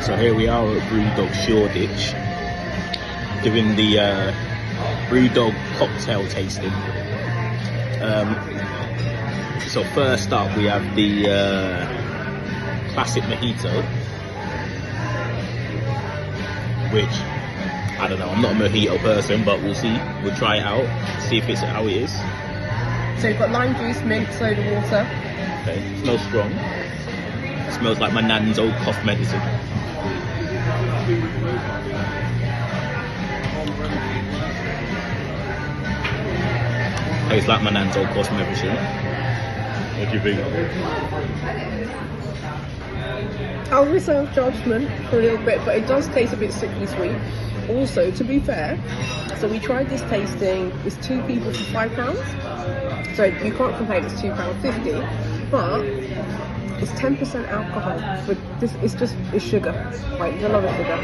So here we are at BrewDog Shoreditch, doing the BrewDog cocktail tasting. So first up we have the classic mojito, which, I don't know, I'm not a mojito person, but we'll see. We'll try it out, see if it's how it is. So you've got lime juice, mint, soda water. Okay, it smells strong. It smells like my nan's old cough medicine. Tastes like my nan's old cough medicine. What do you think? I'll reserve judgment for a little bit, but it does taste a bit sickly sweet. Also, to be fair, so we tried this tasting, it's 2 people for £5. So you can't complain, it's £2.50, but it's 10% alcohol. But this is it's sugar. Right, there's a lot of sugar.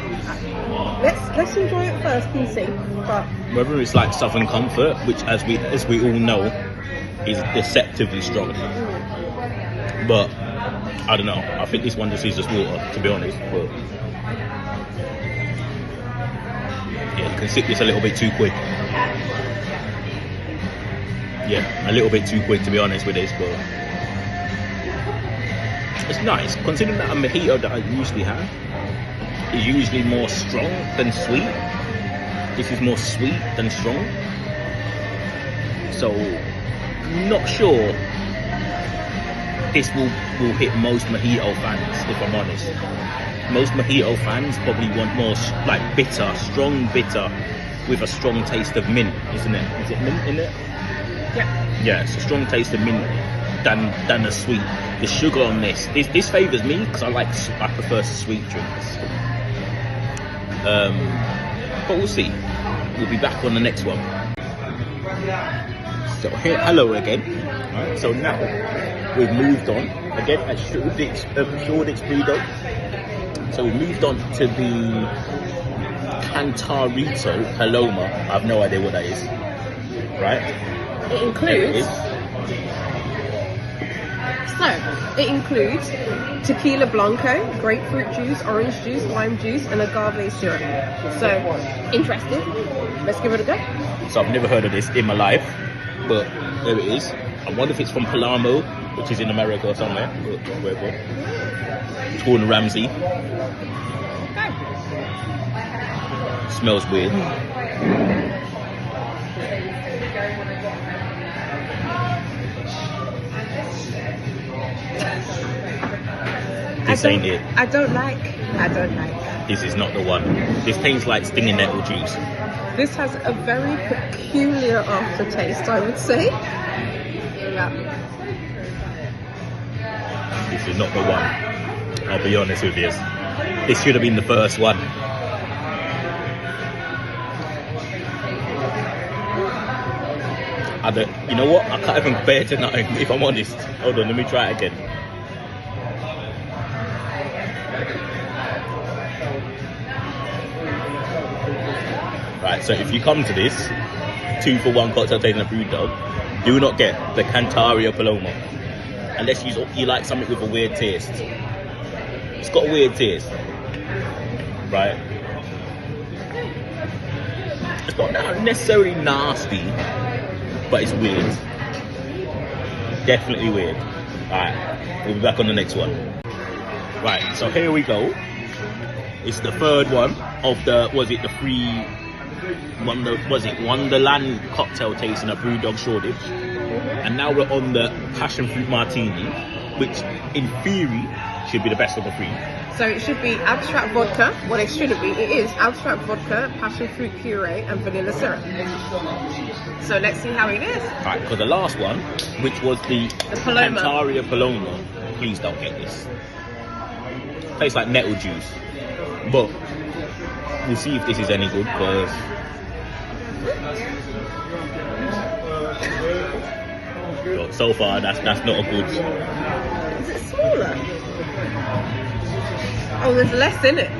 Let's enjoy it first and see. But whether it's like Southern Comfort, which as we all know is deceptively strong, but I don't know. I think this one just is just water, to be honest. But yeah, you can sip this a little bit too quick. Yeah, a little bit too quick, to be honest with this, but it's nice. Considering that a mojito that I usually have is usually more strong than sweet, this is more sweet than strong. So, not sure this will hit most mojito fans, if I'm honest. Most mojito fans probably want more like bitter, strong bitter with a strong taste of mint, isn't it? Is it mint in it? yeah. Yeah, it's a strong taste of mint than the sweet. The sugar on this favours me because I prefer sweet drinks. But we'll see. We'll be back on the next one. So hello again. Right, so now we've moved on again at Shoreditch BrewDog. So we've moved on to the Cantarito Paloma. I have no idea what that is. Right? It includes. It includes tequila blanco, grapefruit juice, orange juice, lime juice, and agave syrup. So, interested? Let's give it a go. So I've never heard of this in my life, but there it is. I wonder if it's from Palermo, which is in America or somewhere. It's Gordon Ramsay. Okay. Smells weird. This ain't it. I don't like. This is not the one. This tastes like stinging nettle juice. This has a very peculiar aftertaste, I would say. Yeah. This is not the one. I'll be honest with you. This should have been the first one. You know what? I can't even bear to nothing, if I'm honest. Hold on, let me try it again. Right, so if you come to this 2-for-1 cocktail tasting a BrewDog, do not get the Cantarito Paloma unless you like something with a weird taste. It's got a weird taste, right? It's not necessarily nasty, but it's weird. Definitely weird. Alright, we'll be back on the next one. Right, so here we go. It's the third one of the, Wonderland cocktail tasting at BrewDog Shoreditch. And now we're on the passion fruit martini, which in theory should be the best of the 3. So it should be abstract vodka. Well, it shouldn't be. It is abstract vodka, passion fruit puree, and vanilla syrup. So let's see how it is. Right, because the last one, which was the Paloma. Cantarito Paloma, please don't get this. Tastes like nettle juice. But we'll see if this is any good, because so far that's not a good. Is it smaller? Oh, there's less in it.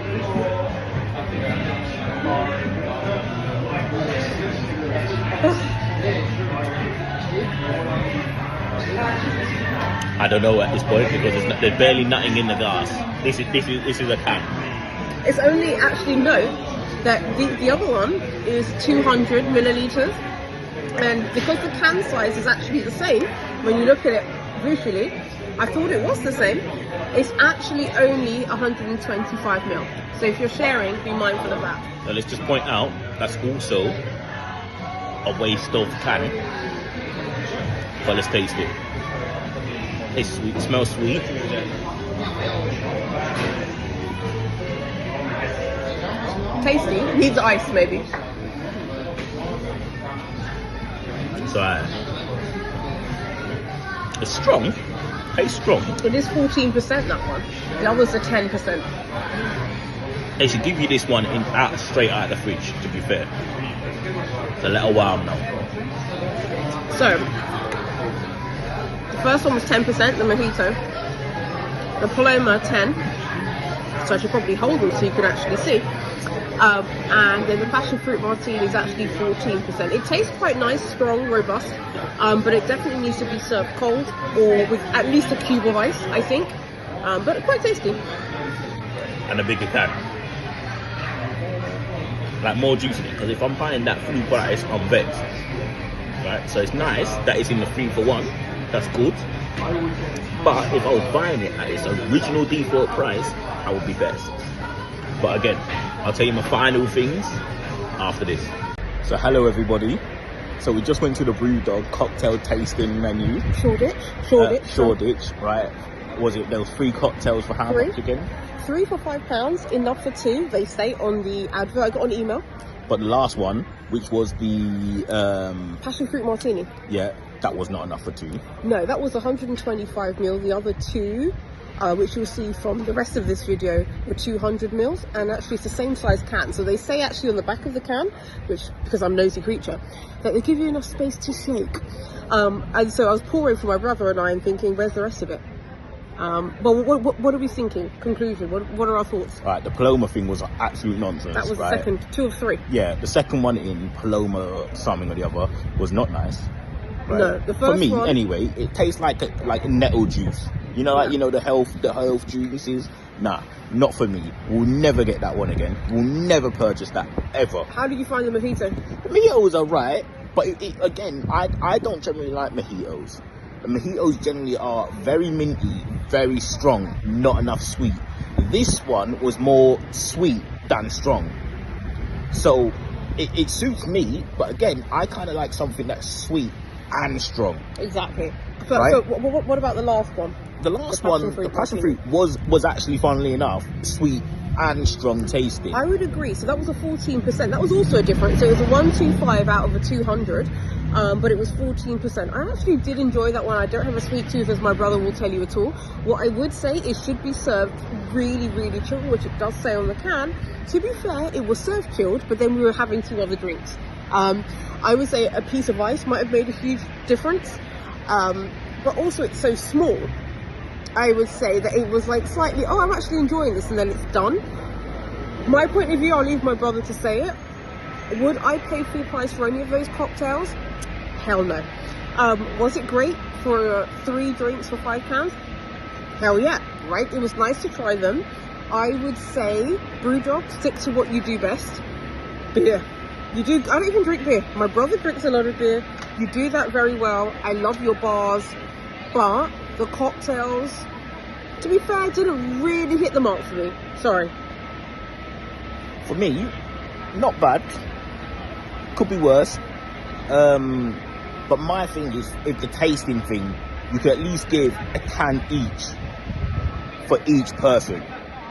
I don't know at this point because there's barely nothing in the glass. This is a can. It's only actually note that the other one is 200 milliliters, and because the can size is actually the same, when you look at it visually, I thought it was the same. It's actually only 125 ml. So if you're sharing, be mindful of that. Now let's just point out that's also a waste of can. But let's taste it. It's sweet. It smells sweet. Tasty. Needs ice maybe. So it's strong. Tastes strong. It is 14% that one. The others are 10%. They should give you this one straight out of the fridge, to be fair. It's a little while now. So, the first one was 10%, the mojito. The Paloma 10. So I should probably hold them so you can actually see. And then the passion fruit martini is actually 14%. It tastes quite nice, strong, robust, but it definitely needs to be served cold or with at least a cube of ice, I think. But quite tasty. And a bigger can. Like more juice in it, because if I'm buying that full price, I'm vexed. Right? So it's nice that it's in the 3-for-1. That's good. But if I was buying it at its original default price, I would be best. But again, I'll tell you my final things after this. So hello everybody. So we just went to the BrewDog cocktail tasting menu. Shoreditch, right? There was 3 cocktails for how much again? 3 for £5, enough for 2, they say on the advert. I got an email. But the last one, which was the passion fruit martini. Yeah, that was not enough for 2. No, that was 125 ml. The other 2, which you'll see from the rest of this video, were 200 ml, and actually it's the same size can. So they say actually on the back of the can, which, because I'm a nosy creature, that they give you enough space to shake. And so I was pouring for my brother and I and thinking, where's the rest of it? But what are we thinking? Conclusion, what are our thoughts? Right, the Paloma thing was absolute nonsense. That was right? The second, 2 of 3. Yeah, the second one in Paloma something or the other was not nice. Right? No, the first for me one, anyway, it tastes like a nettle juice. You know, like, you know, the health juices. Nah, not for me. We'll never get that one again. We'll never purchase that ever. How did you find the mojito? The mojitos are right, but again, I don't generally like mojitos. The mojitos generally are very minty, very strong, not enough sweet. This one was more sweet than strong. So it suits me, but again, I kind of like something that's sweet and strong. Exactly. So, right? So what about the last one? The last one, the passion fruit, was actually, funnily enough, sweet and strong tasting. I would agree. So that was a 14%. That was also a difference. So it was a 125 out of a 200. But it was 14%. I actually did enjoy that one. I don't have a sweet tooth, as my brother will tell you at all. What I would say, it should be served really, really chilled, which it does say on the can. To be fair, it was served chilled, but then we were having 2 other drinks. I would say a piece of ice might have made a huge difference, but also it's so small. I would say that it was like slightly, oh, I'm actually enjoying this, and then it's done. My point of view, I'll leave my brother to say it. Would I pay full price for any of those cocktails? Hell no. Was it great for 3 drinks for £5? Hell yeah, right? It was nice to try them. I would say, BrewDog, stick to what you do best. Beer. I don't even drink beer. My brother drinks a lot of beer. You do that very well. I love your bars, but the cocktails, to be fair, didn't really hit the mark for me. Sorry. For me, not bad. Could be worse. But my thing is, if the tasting thing, you could at least give a can each for each person.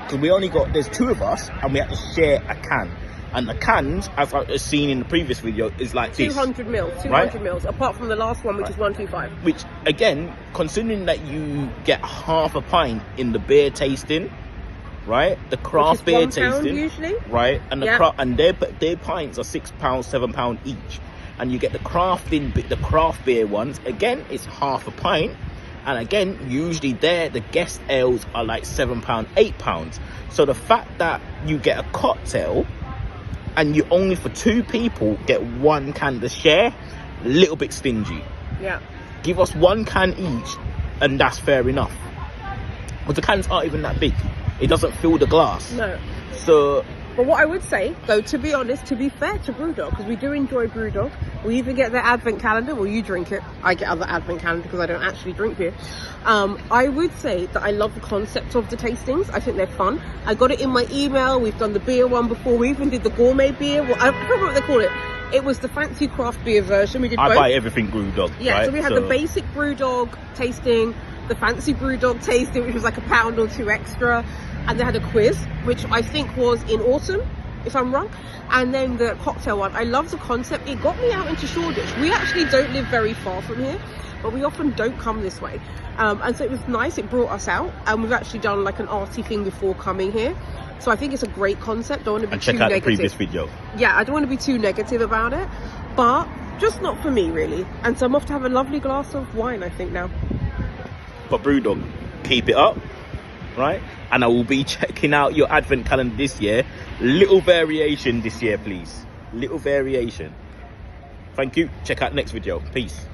Because there's 2 of us, and we have to share a can. And the cans, as I've seen in the previous video, is like 200 mils, 200 right? mils, apart from the last one, which is 125. Which, again, considering that you get half a pint in the beer tasting, right? The craft beer tasting, usually, right? And their pints are £6, £7 each. And you get the craft beer ones. Again, it's half a pint. And again, usually the guest ales are like £7, £8. So the fact that you get a cocktail and you only for 2 people get 1 can to share, a little bit stingy. Yeah. Give us 1 can each, and that's fair enough. But the cans aren't even that big. It doesn't fill the glass. No. So, but what I would say, though, to be honest, to be fair to BrewDog, because we do enjoy BrewDog, we even get their advent calendar. Well, you drink it. I get other advent calendar because I don't actually drink beer. I would say that I love the concept of the tastings. I think they're fun. I got it in my email. We've done the beer one before. We even did the gourmet beer. Well, I don't know what they call it. It was the fancy craft beer version. We did both. I buy everything BrewDog. Yeah, right? So we had the basic BrewDog tasting, the fancy BrewDog tasting, which was like a pound or two extra, and they had a quiz, which I think was in autumn, if I'm wrong. And then the cocktail one. I love the concept. It got me out into Shoreditch. We actually don't live very far from here, but we often don't come this way. And so it was nice. It brought us out, and we've actually done like an arty thing before coming here. So I think it's a great concept. Don't want to be too negative. And check out the previous video. Yeah, I don't want to be too negative about it, but just not for me really. And so I'm off to have a lovely glass of wine, I think, now. But BrewDog, keep it up, right? And I will be checking out your advent calendar this year. Little variation this year, please. Little variation. Thank you. Check out next video. Peace.